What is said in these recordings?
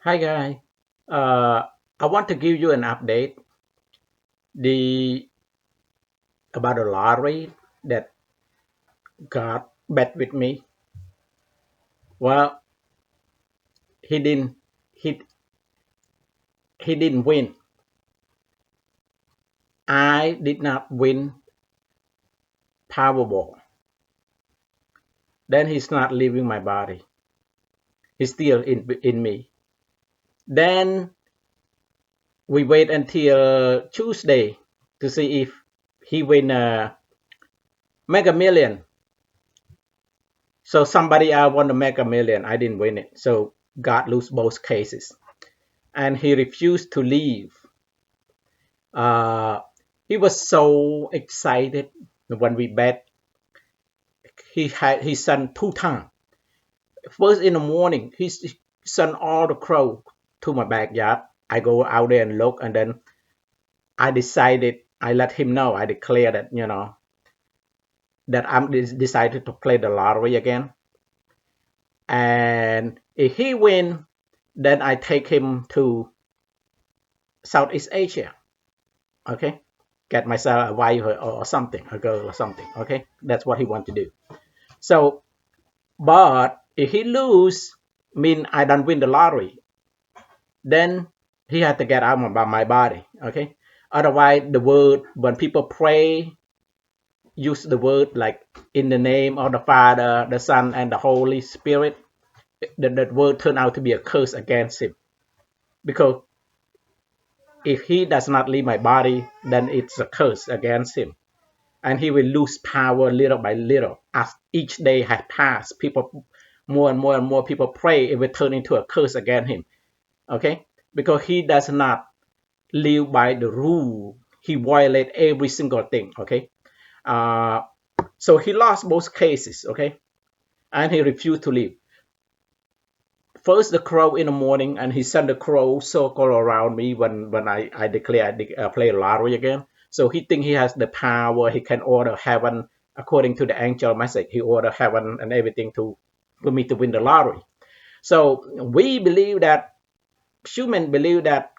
Hi guys, uh, I want to give you an update the about the lottery that got bet with me. Well, he didn't he he didn't win. I did not win Powerball. Then he's not leaving my body. He's still in me. Then we wait until Tuesday to see if he win a Mega Million. So somebody else won the Mega Million. I didn't win it. So God lose both cases. And he refused to leave. Uh, he was so excited when we bet. He had his son 2 times. First in the morning, he sent all the crow to my backyard. I go out there and look, and then I decided I let him know. I declare that that I'm decided to play the lottery again. And if he win, then I take him to Southeast Asia. Okay, get myself a wife or something, a girl or something. Okay, that's what he want to do. So, but if he lose, mean I don't win the lottery, then he had to get out of my body. Okay, otherwise the word when people pray use the word like in the name of the Father, the Son, and the Holy Spirit. That word turned out to be a curse against him because if he does not leave my body, then it's a curse against him. And he will lose power little by little as each day has passed. People, more and more people pray, it will turn into a curse against him. Okay, because he does not live by the rule. He violate every single thing. Okay, uh, so he lost both cases. Okay, and he refused to leave. First the crow in the morning, and he sent the crow circle around me when I declare play lottery again. So he think he has the power. He can order heaven according to the angel message. He order heaven and everything to for me to win the lottery. So we believe that human believe that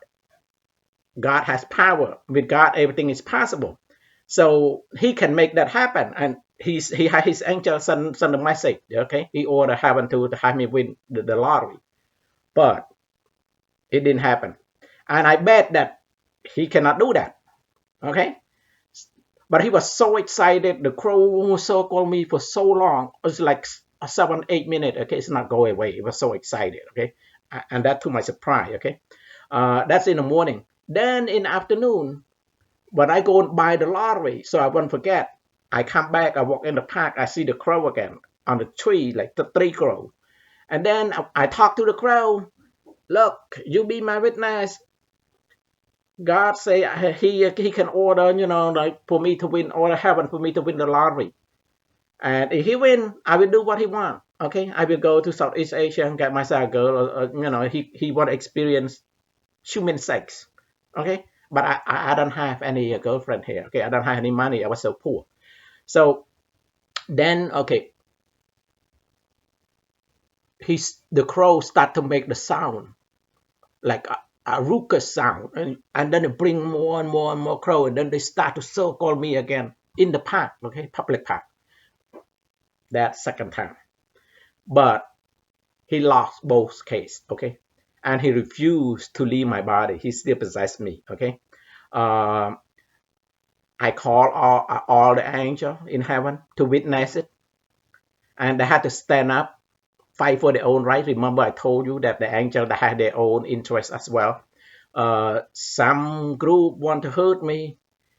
God has power. With God, everything is possible. So he can make that happen, and he had his angel send a message. Okay, he order heaven to have me win the lottery, but it didn't happen. And I bet that he cannot do that. Okay. But he was so excited. The crow circled me for so long. It was like 7, 8 minutes. Okay. It's not going away. It was so excited. Okay. And that to my surprise. Okay. That's in the morning. Then in the afternoon, when I go and buy the lottery, so I won't forget, I come back, I walk in the park, I see the crow again on the tree, like the three crow. And then I talk to the crow. Look, you be my witness. God say he can order, like for me to win, order heaven for me to win the lottery. And if he win, I will do what he want. Okay, I will go to Southeast Asia and get myself a girl. He want to experience human sex. Okay, but I don't have any girlfriend here. Okay, I don't have any money. I was so poor. So then, okay, the crow start to make the sound like a raucous sound, and then it bring more and more and more crow, and then they start to circle me again in the park, okay, public park. That second time, but he lost both case, okay, and he refused to leave my body. He still possessed me, okay. Um, I call all the angel in heaven to witness it, and they had to stand up, fight for their own right. Remember, I told you that the angel that had their own interest as well. Some group want to hurt me,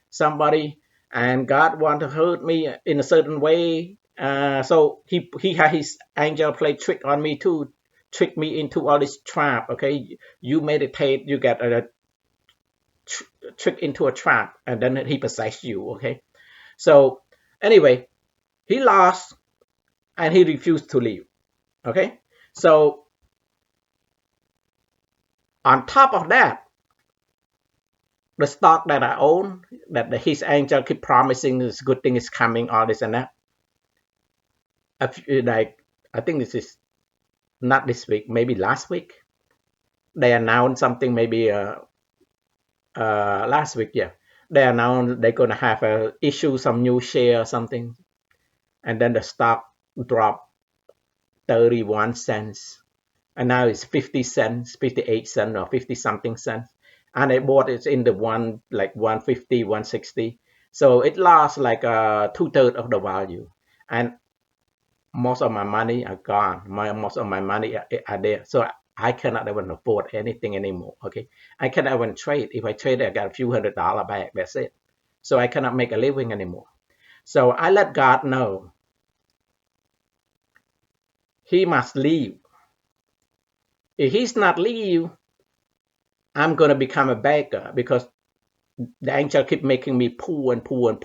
somebody, and God want to hurt me in a certain way. So he had his angel play trick on me too, trick me into all this trap. Okay, you meditate, you get a trick into a trap, and then he possess you. Okay, so anyway, he lost and he refused to leave. Okay, so on top of that, the stock that I own, that his angel keep promising this good thing is coming, all this and that. Like I think this is not this week, maybe last week. they announced something maybe last week, yeah. They announced they're gonna have a issue some new share or something, and then the stock dropped 31 cents, and now it's 50 cents, 58 cents, or 50 something cents. And I bought it in the one like 150, 160. So it lost like 2/3 of the value, and most of my money are gone. Most of my money are there. So I cannot even afford anything anymore. Okay, I cannot even trade. If I trade, I got a few $100 back. That's it. So I cannot make a living anymore. So I let God know He must leave. If He's not leave, I'm gonna become a beggar because the angel keep making me poor and poor and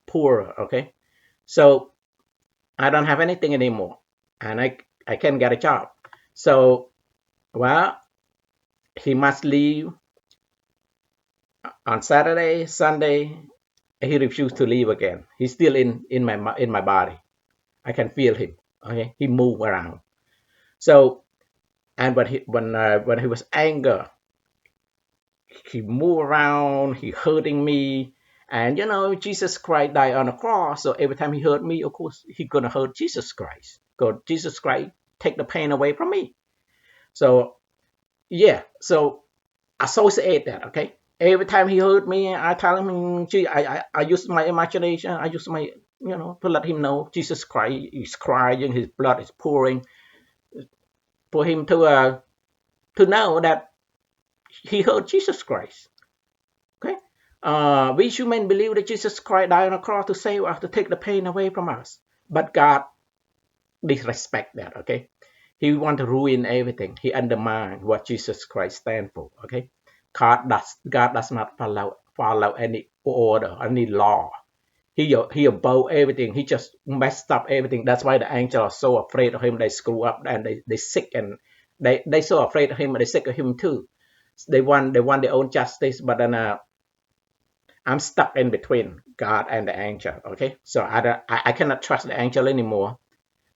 poorer. Okay, so I don't have anything anymore, and I can't get a job. So well, he must leave on Saturday, Sunday. He refused to leave again. He's still in my body. I can feel him. Okay, he move around. So and when he was angry, he move around. He hurting me. And Jesus Christ died on the cross. So every time he hurt me, of course, he gonna hurt Jesus Christ. Because Jesus Christ take the pain away from me. So yeah, so associate that. Okay, every time he hurt me, I tell him, gee, I use my imagination. I use my to let him know Jesus Christ is crying, his blood is pouring, for him to know that he hurt Jesus Christ. Okay, we human believe that Jesus Christ died on the cross to save us, to take the pain away from us, but God disrespect that. Okay, he want to ruin everything. He undermine what Jesus Christ stand for. Okay, God does not follow any order, any law. He above everything. He just messed up everything. That's why the angels are so afraid of him. They screw up and they sick, and they so afraid of him and they sick of him too. They want their own justice, but then I'm stuck in between God and the angel. Okay, so I cannot trust the angel anymore.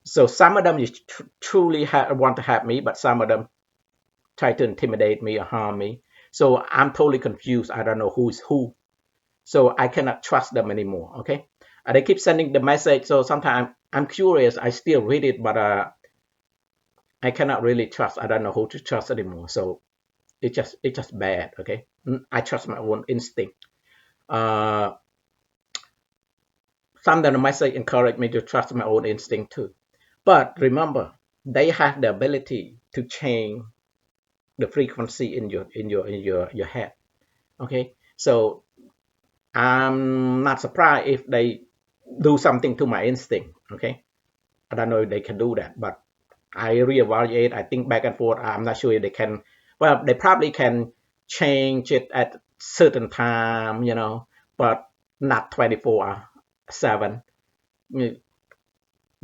So some of them truly want to help me, but some of them try to intimidate me or harm me. So I'm totally confused. I don't know who's who. So I cannot trust them anymore. Okay, they keep sending the message. So sometimes I'm curious. I still read it, but I cannot really trust. I don't know who to trust anymore. So it's just bad. Okay, I trust my own instinct. Uh, Some of the message encourage me to trust my own instinct too. But remember, they have the ability to change the frequency in your head. Okay, so I'm not surprised if they do something to my instinct. Okay, I don't know if they can do that, but I reevaluate. I think back and forth. I'm not sure if they can. Well, they probably can change it at certain time, but not 24/7.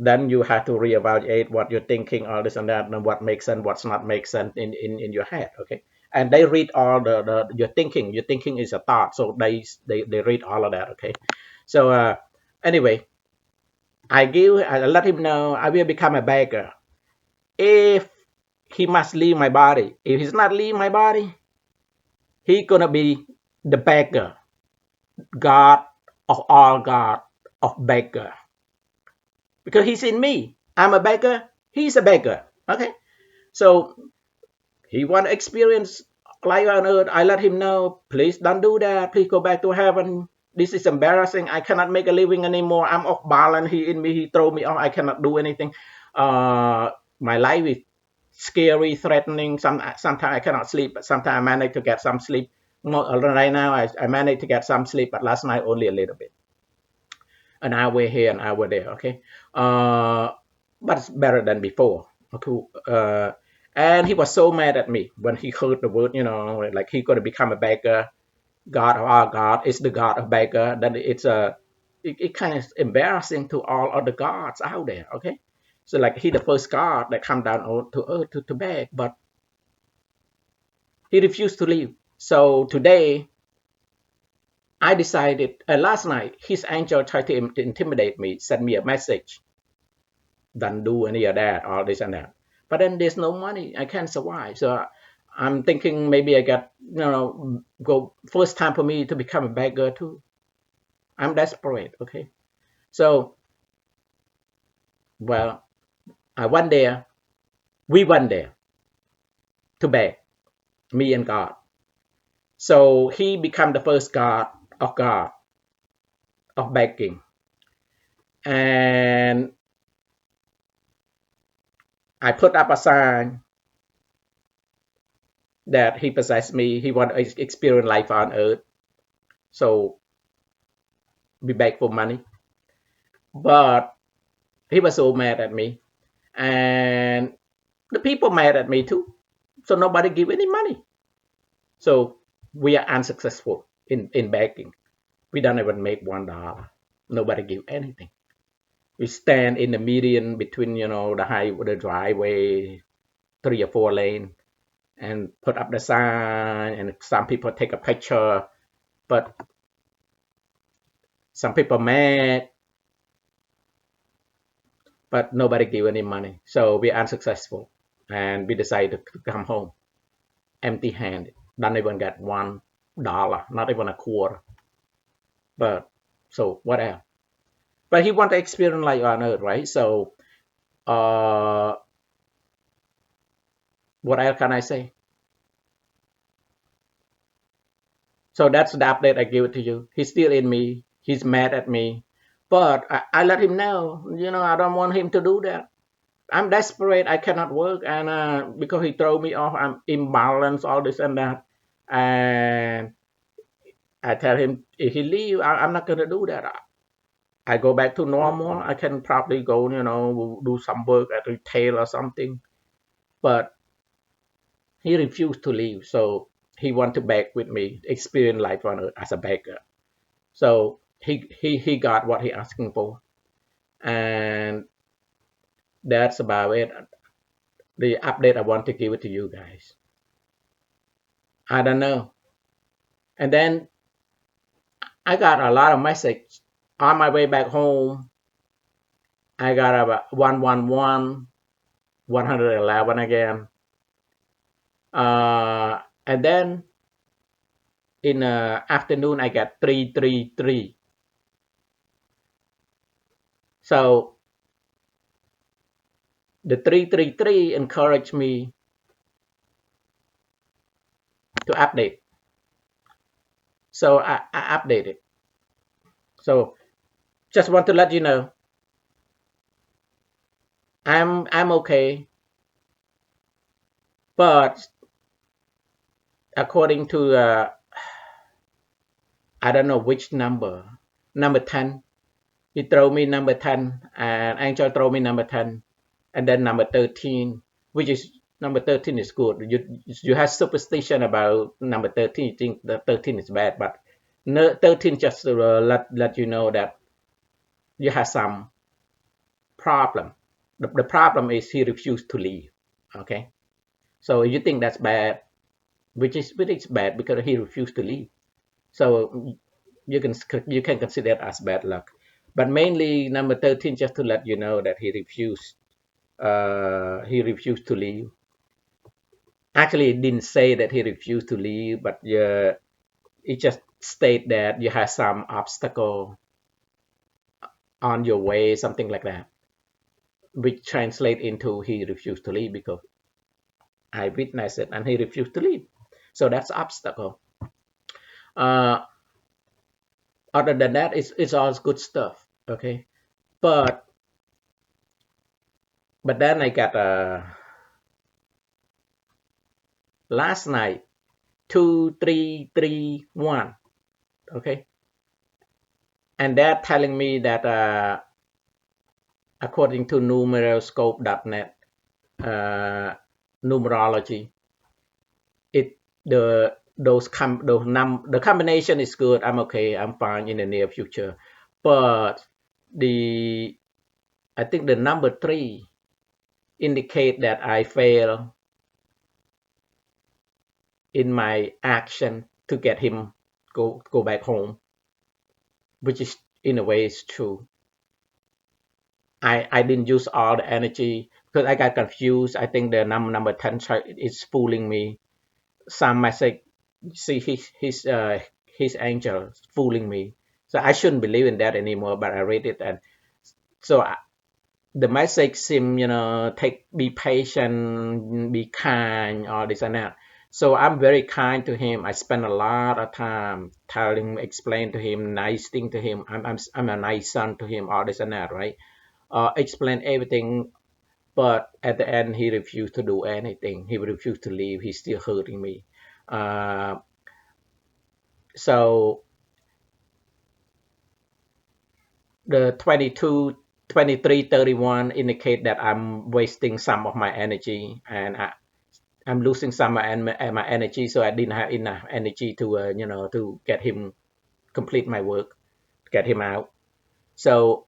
Then you have to reevaluate what you're thinking, all this and that, and what makes sense, what's not makes sense in your head. Okay, and they read all the your thinking. Your thinking is a thought, so they read all of that. Okay, so anyway, I let him know I will become a beggar if he must leave my body. If he's not leave my body, he gonna be the beggar, God of all God of beggar, because he's in me. I'm a beggar. He's a beggar. Okay, so he want to experience life on earth. I let him know, please don't do that. Please go back to heaven. This is embarrassing. I cannot make a living anymore. I'm off balance. He in me. He throw me off. I cannot do anything. My life is scary, threatening. Sometimes I cannot sleep, but sometimes I manage to get some sleep. Right now, I managed to get some sleep, but last night only a little bit. An hour here, an hour there. Okay, but it's better than before. Okay, and he was so mad at me when he heard the word. Like he gonna become a beggar. God of our God is the God of beggar. Then it kind of embarrassing to all other gods out there. Okay, so like he the first God that come down to earth to beg, but he refused to leave. So today I decided. Last night his angel tried to intimidate me, send me a message, don't do any of that, all this and that. But then there's no money. I can't survive. So I'm thinking maybe I got, go first time for me to become a beggar too. I'm desperate. Okay. So, well, I went there. We went there to beg, me and God. So he became the first God of begging. And I put up a sign that he possessed me. He want to experience life on earth. So we beg for money. But he was so mad at me. And the people mad at me too. So nobody give any money. So we are unsuccessful in begging. We don't even make $1. Nobody give anything. We stand in the median between, the driveway, 3 or 4 lane, and put up the sign, and some people take a picture, but some people mad, but nobody give any money. So we're unsuccessful, and we decided to come home empty-handed. Don't even get $1, not even a quarter. But so whatever. But he want to experience life on earth, right? So uh, what else can I say? So that's the update I give it to you. He's still in me. He's mad at me, but I let him know. I don't want him to do that. I'm desperate. I cannot work, and because he throw me off, I'm imbalanced, all this and that. And I tell him if he leave, I'm not gonna do that. I go back to normal. I can probably go, do some work at retail or something. But he refused to leave, so he want to beg with me, experience life on earth as a beggar. So he got what he asking for, and that's about it. The update I want to give it to you guys. I don't know. And then I got a lot of message on my way back home. I got about 111, 111 again. And then in the afternoon, I got 333. So the 333 encouraged me to update. So I updated. So just want to let you know, I'm okay, but according to I don't know which number 10. He throw me number 10, and Angel throw me number 10, and then number 13, which is number 13 is good. You have superstition about number 13. You think that 13 is bad, but no, 13 just let you know that you have some problem. The problem is he refused to leave. Okay, so you think that's bad, which is bad because he refused to leave. So you can consider it as bad luck. But mainly number 13, just to let you know that he refused. He refused to leave. Actually, it didn't say that he refused to leave, but it just state that you have some obstacle on your way, something like that, which translate into he refused to leave because I witnessed it and he refused to leave. So that's obstacle. Uh, Other than that, it's all good stuff. Okay, but then I got last night 2331. Okay, and they're telling me that according to numeroscope.net numerology, it the combination is good. I'm okay. I'm fine in the near future, but the I think the number 3 indicate that I fail in my action to get him go back home, which is in a way is true. I didn't use all the energy because I got confused. I think the number 10 is fooling me. some message. See, his angel fooling me. So I shouldn't believe in that anymore. But I read it, and so the message seem, take be patient, be kind, all this and that. So I'm very kind to him. I spend a lot of time telling, explain to him, nice thing to him. I'm a nice son to him, all this and that, right? Explain everything, but at the end he refused to do anything. He refused to leave. He's still hurting me. Uh, so the 22, 23, 31 indicate that I'm wasting some of my energy, and I'm losing some of my energy, so I didn't have enough energy to to get him complete my work, get him out. So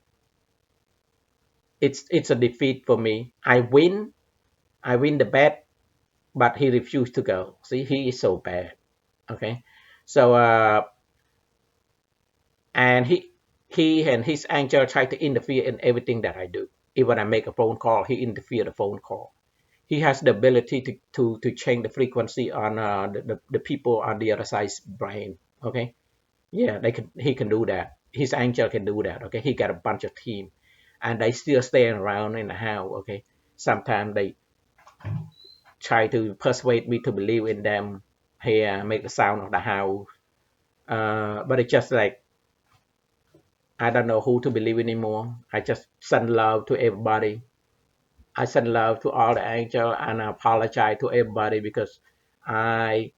it's a defeat for me. I win the bet, but he refused to go. See, he is so bad. Okay, so and he and his angel try to interfere in everything that I do. Even when I make a phone call, he interfere the phone call. He has the ability to change the frequency on the people on the other side's brain. Okay, yeah, he can do that. His angel can do that. Okay, he got a bunch of team, and they still staying around in the house. Okay, sometimes they try to persuade me to believe in them. Here, make the sound of the house. But it's just like I don't know who to believe anymore. I just send love to everybody. I send love to all the angels, and I apologize to everybody because I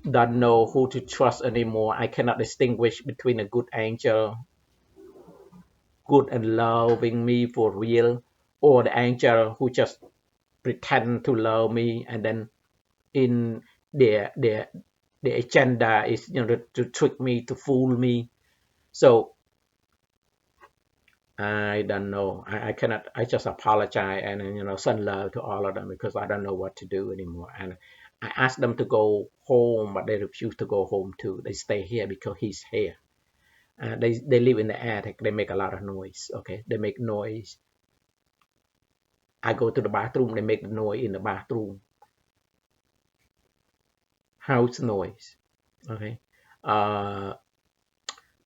don't know who to trust anymore. I cannot distinguish between a good angel, good and loving me for real, or the angel who just pretend to love me, and then in their the agenda is to trick me, to fool me. So I don't know. I cannot. I just apologize and send love to all of them because I don't know what to do anymore. And I asked them to go home, but they refuse to go home too. They stay here because he's here. They live in the attic. They make a lot of noise. Okay, they make noise. I go to the bathroom. They make the noise in the bathroom. House noise. Okay, uh,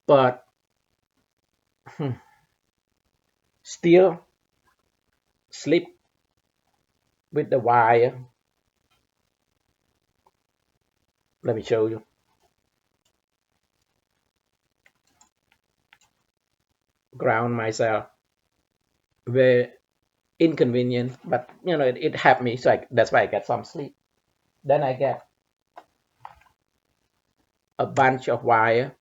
but still sleep with the wire. Let me show you. Ground myself. Very inconvenient, but it helped me. So that's why I get some sleep. Then I get a bunch of wire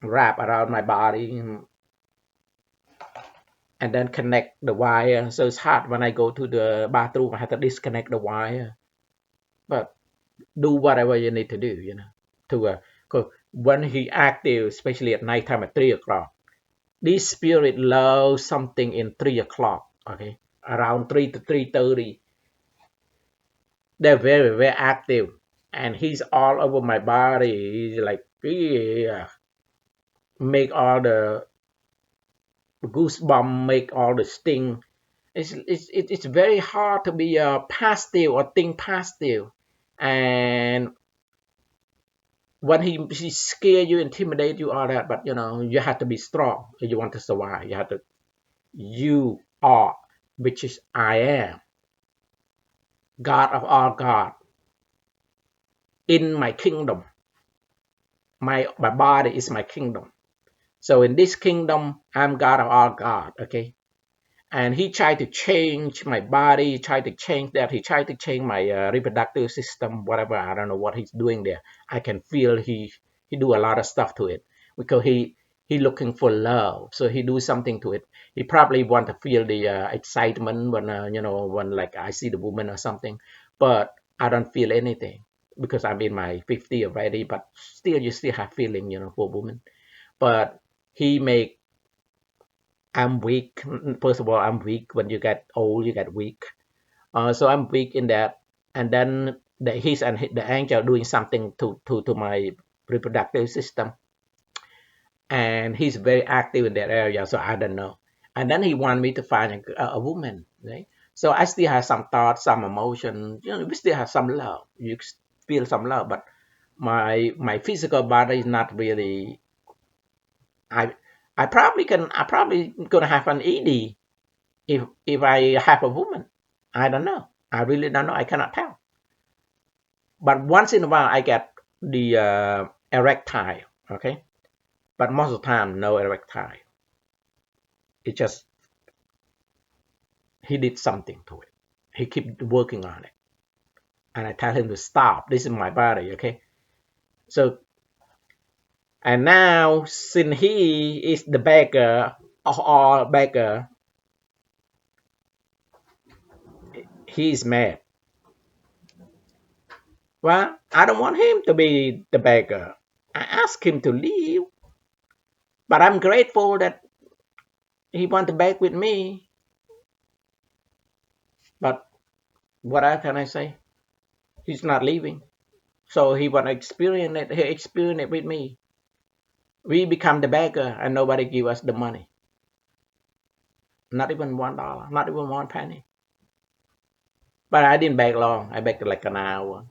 wrap around my body, and then connect the wire. So it's hard when I go to the bathroom. I have to disconnect the wire, but do whatever you need to do. To cause when he active, especially at nighttime at 3 o'clock, this spirit loves something in 3 o'clock. Okay, around 3 to 3:30, they're very very active, and he's all over my body. He's like, yeah, make all the goosebump, make all the sting. It's very hard to be positive or think positive. And when he scare you, intimidate you, all that, but you have to be strong if you want to survive. You are, which is I am, God of all God, in my kingdom. My body is my kingdom. So in this kingdom, I'm God of all God. Okay, and he tried to change my body. He tried to change that. He tried to change my reproductive system, whatever. I don't know what he's doing there. I can feel he do a lot of stuff to it because he looking for love, so he do something to it. He probably want to feel the excitement when when like I see the woman or something, but I don't feel anything because I'm in my 50 already. But still, you still have feeling, for women. But he make I'm weak. First of all, I'm weak. When you get old, you get weak. So I'm weak in that. And then the angel doing something to my reproductive system, and he's very active in that area. So I don't know. And then he wanted me to find a woman, right? So I still have some thoughts, some emotion. We still have some love. You feel some love, but my physical body is not really. I I probably gonna have an ED if I have a woman. I don't know. I really don't know. I cannot tell. But once in a while I get the erectile. Okay, but most of the time no erectile. It just he did something to it. He keep working on it, and I tell him to stop. This is my body. Okay, so and now since he is the beggar or beggar, he's mad. Well, I don't want him to be the beggar. I asked him to leave, but I'm grateful that he want to beg with me. But what else can I say? He's not leaving. So he want to experience it. He experienced it with me. We become the beggar and nobody give us the money. Not even $1, not even one penny. But I didn't beg long. I begged like an hour.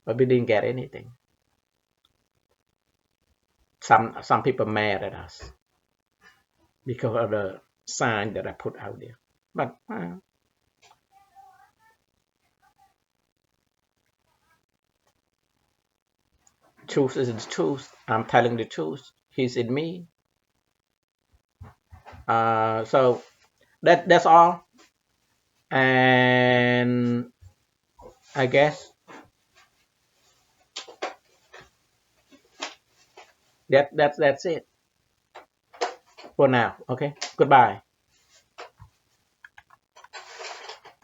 But we didn't get anything. Some people mad at us because of the sign that I put out there. But truth is the truth. I'm telling the truth. He's in me. So that's all. And I guess that's it for now. Okay. Goodbye.